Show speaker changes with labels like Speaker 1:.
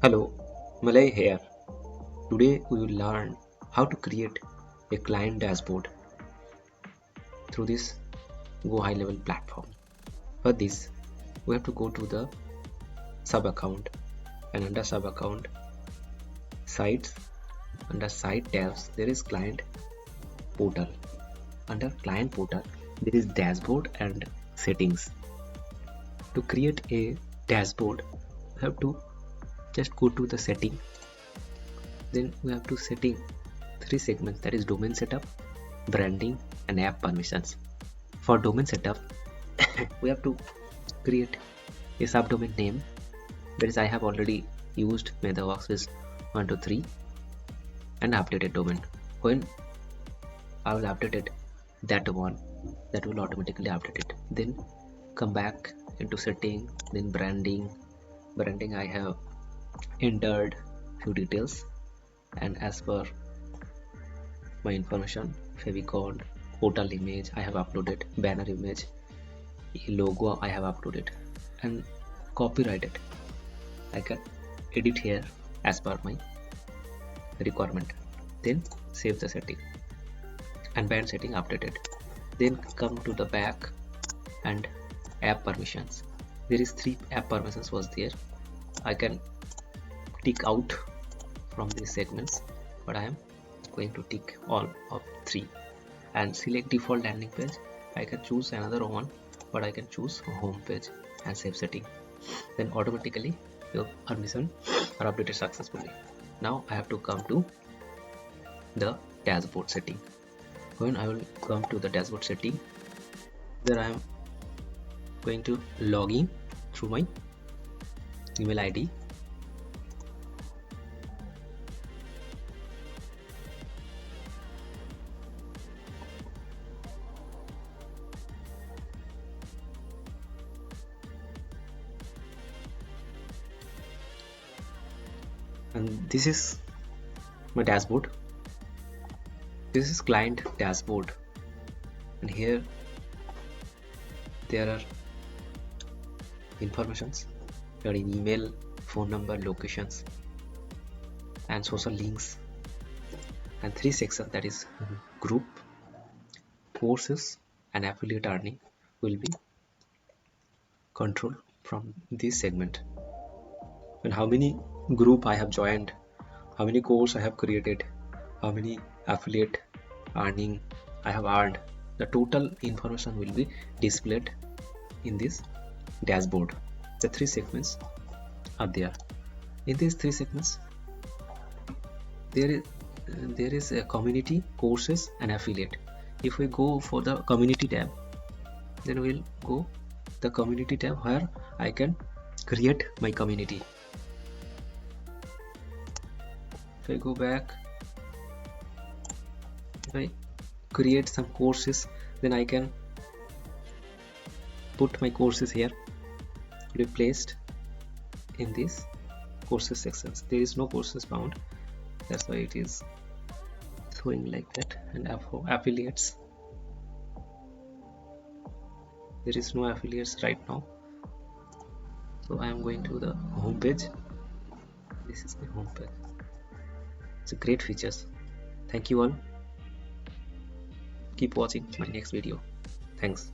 Speaker 1: Hello, Malay here. Today we will learn how to create a client dashboard through this GoHighlevel platform. For this, we have to go to the sub account, and under sub account, sites, under site tabs, there is client portal. Under client portal, there is dashboard and settings. To create a dashboard, we have to just go to the setting. Then we have to setting three segments, that is domain setup, branding and app permissions. For domain setup, we have to create a subdomain name. That is, I have already used MetaWorkspace 123 and updated domain. When I will update it, that one, that will automatically update it. Then come back into setting, then branding. Branding, I have entered few details, and as per my information, favicon, portal image I have uploaded, banner image, logo I have uploaded, and copyrighted I can edit here as per my requirement. Then save the setting and band setting updated. Then come to the back and app permissions. There is 3 app permissions was there. I can tick out from these segments, but I am going to tick all of 3 and select default landing page. I can choose another one, but I can choose home page and save setting. Then automatically your permission are updated successfully. Now I have to come to the dashboard setting. When I will come to the dashboard setting, there I am going to log in through my email ID. And this is my dashboard. This is client dashboard, and here there are informations regarding email, phone number, locations and social links, and 3 sections, that is group, courses and affiliate earning will be controlled from this segment. And how many group I have joined, how many course I have created, how many affiliate earning I have earned, the total information will be displayed in this dashboard. The 3 segments are there. In these 3 segments, there is a community, courses and affiliate. If we go for the community tab, then we'll go the community tab where I can create my community. If I go back, if I create some courses, then I can put my courses here, replaced in this courses sections. There is no courses found, that's why it is showing like that. And affiliates, there is no affiliates right now, so I am going to the home page. This is my home page. It's a great features. Thank you all. Keep watching my next video. Thanks.